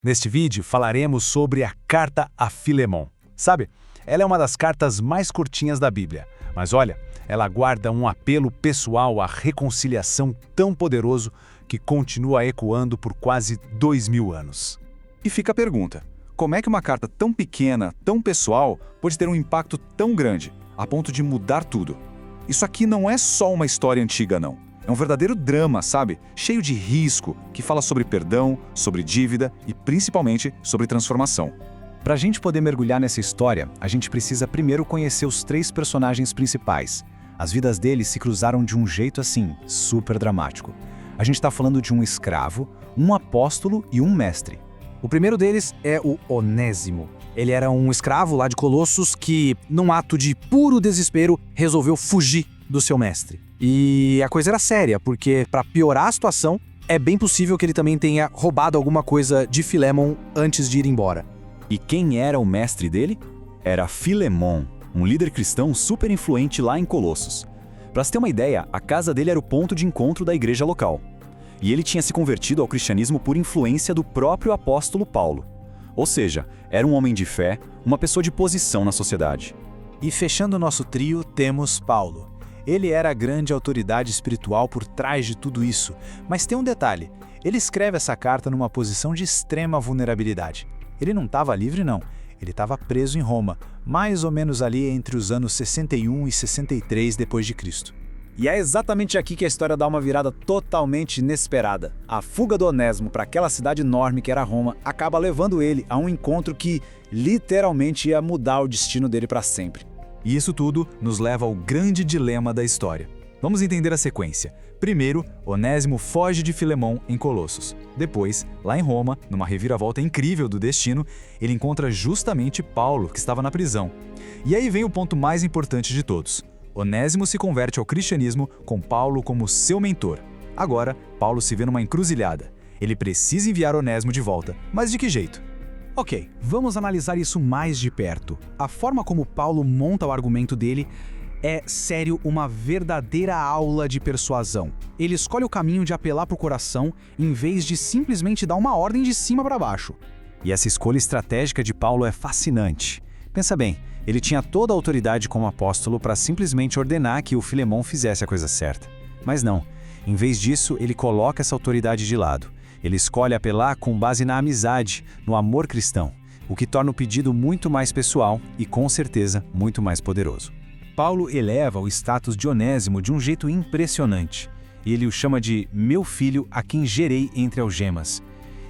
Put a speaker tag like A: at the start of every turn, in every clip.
A: Neste vídeo falaremos sobre a Carta a Filemon. Sabe, ela é uma das cartas mais curtinhas da Bíblia, mas olha, ela guarda um apelo pessoal à reconciliação tão poderoso que continua ecoando por quase 2000 anos.
B: E fica a pergunta, como é que uma carta tão pequena, tão pessoal, pode ter um impacto tão grande, a ponto de mudar tudo? Isso aqui não é só uma história antiga, não. É um verdadeiro drama, sabe? Cheio de risco, que fala sobre perdão, sobre dívida e, principalmente, sobre transformação.
C: Para a gente poder mergulhar nessa história, a gente precisa primeiro conhecer os três personagens principais. As vidas deles se cruzaram de um jeito assim, super dramático. A gente está falando de um escravo, um apóstolo e um mestre.
D: O primeiro deles é o Onésimo. Ele era um escravo lá de Colossos que, num ato de puro desespero, resolveu fugir do seu mestre. E a coisa era séria, porque, para piorar a situação, é bem possível que ele também tenha roubado alguma coisa de Filemon antes de ir embora.
B: E quem era o mestre dele? Era Filemon, um líder cristão super influente lá em Colossos. Para se ter uma ideia, a casa dele era o ponto de encontro da igreja local. E ele tinha se convertido ao cristianismo por influência do próprio apóstolo Paulo. Ou seja, era um homem de fé, uma pessoa de posição na sociedade.
A: E fechando o nosso trio, temos Paulo. Ele era a grande autoridade espiritual por trás de tudo isso. Mas tem um detalhe, ele escreve essa carta numa posição de extrema vulnerabilidade. Ele não estava livre, não. Ele estava preso em Roma, mais ou menos ali entre os anos 61 e 63 d.C.
C: E é exatamente aqui que a história dá uma virada totalmente inesperada. A fuga do Onésimo para aquela cidade enorme que era Roma acaba levando ele a um encontro que literalmente ia mudar o destino dele para sempre.
B: E isso tudo nos leva ao grande dilema da história. Vamos entender a sequência. Primeiro, Onésimo foge de Filemon em Colossos. Depois, lá em Roma, numa reviravolta incrível do destino, ele encontra justamente Paulo, que estava na prisão. E aí vem o ponto mais importante de todos. Onésimo se converte ao cristianismo com Paulo como seu mentor. Agora, Paulo se vê numa encruzilhada. Ele precisa enviar Onésimo de volta, mas de que jeito?
D: Ok, vamos analisar isso mais de perto. A forma como Paulo monta o argumento dele é, sério, uma verdadeira aula de persuasão. Ele escolhe o caminho de apelar para o coração, em vez de simplesmente dar uma ordem de cima para baixo.
C: E essa escolha estratégica de Paulo é fascinante. Pensa bem, ele tinha toda a autoridade como apóstolo para simplesmente ordenar que o Filemon fizesse a coisa certa. Mas não, em vez disso, ele coloca essa autoridade de lado. Ele escolhe apelar com base na amizade, no amor cristão, o que torna o pedido muito mais pessoal e, com certeza, muito mais poderoso. Paulo eleva o status de Onésimo de um jeito impressionante. Ele o chama de meu filho a quem gerei entre algemas.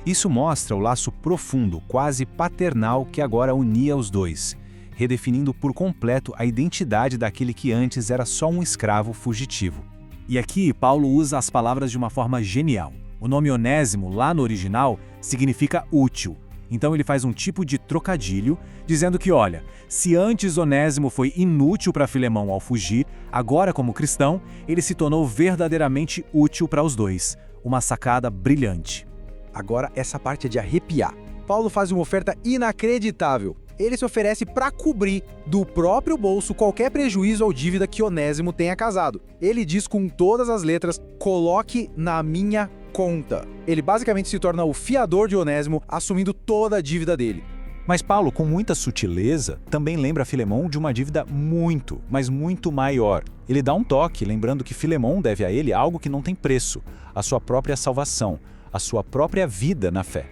C: Isso mostra o laço profundo, quase paternal, que agora unia os dois, redefinindo por completo a identidade daquele que antes era só um escravo fugitivo. E aqui Paulo usa as palavras de uma forma genial. O nome Onésimo, lá no original, significa útil. Então ele faz um tipo de trocadilho, dizendo que, olha, se antes Onésimo foi inútil para Filemão ao fugir, agora como cristão, ele se tornou verdadeiramente útil para os dois. Uma sacada brilhante.
D: Agora essa parte é de arrepiar. Paulo faz uma oferta inacreditável. Ele se oferece para cobrir do próprio bolso qualquer prejuízo ou dívida que Onésimo tenha causado. Ele diz com todas as letras, coloque na minha conta. Ele basicamente se torna o fiador de Onésimo, assumindo toda a dívida dele.
C: Mas Paulo, com muita sutileza, também lembra Filemon de uma dívida muito, mas muito maior. Ele dá um toque, lembrando que Filemon deve a ele algo que não tem preço, a sua própria salvação, a sua própria vida na fé.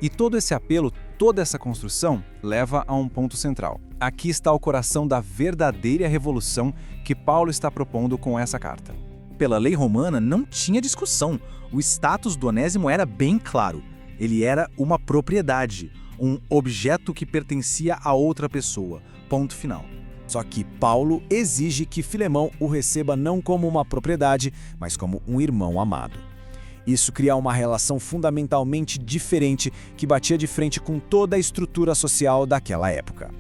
B: E todo esse apelo, toda essa construção, leva a um ponto central. Aqui está o coração da verdadeira revolução que Paulo está propondo com essa carta.
D: Pela lei romana, não tinha discussão. O status do Onésimo era bem claro. Ele era uma propriedade, um objeto que pertencia a outra pessoa. Ponto final. Só que Paulo exige que Filemão o receba não como uma propriedade, mas como um irmão amado. Isso cria uma relação fundamentalmente diferente que batia de frente com toda a estrutura social daquela época.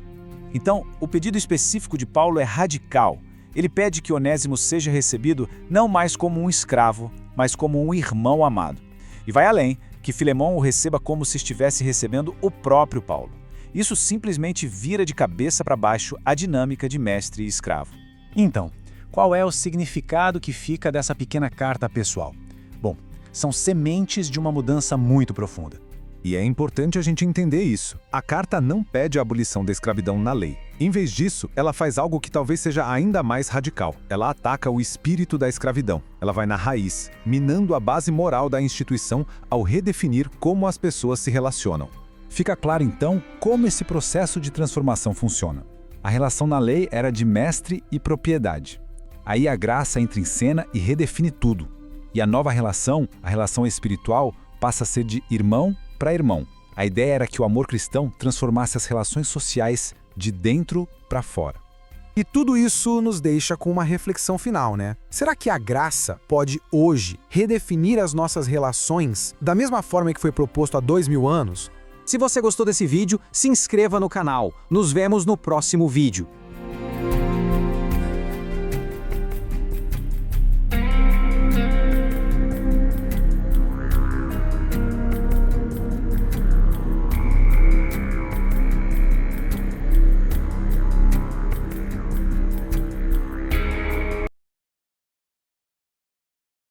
C: Então, o pedido específico de Paulo é radical. Ele pede que Onésimo seja recebido não mais como um escravo, mas como um irmão amado. E vai além, que Filemão o receba como se estivesse recebendo o próprio Paulo. Isso simplesmente vira de cabeça para baixo a dinâmica de mestre e escravo.
A: Então, qual é o significado que fica dessa pequena carta pessoal? Bom, são sementes de uma mudança muito profunda.
C: E é importante a gente entender isso. A carta não pede a abolição da escravidão na lei. Em vez disso, ela faz algo que talvez seja ainda mais radical. Ela ataca o espírito da escravidão. Ela vai na raiz, minando a base moral da instituição ao redefinir como as pessoas se relacionam. Fica claro, então, como esse processo de transformação funciona. A relação na lei era de mestre e propriedade. Aí a graça entra em cena e redefine tudo. E a nova relação, a relação espiritual, passa a ser de irmão para irmão. A ideia era que o amor cristão transformasse as relações sociais de dentro para fora.
E: E tudo isso nos deixa com uma reflexão final, né? Será que a graça pode hoje redefinir as nossas relações da mesma forma que foi proposto há 2000 anos?
F: Se você gostou desse vídeo, se inscreva no canal. Nos vemos no próximo vídeo.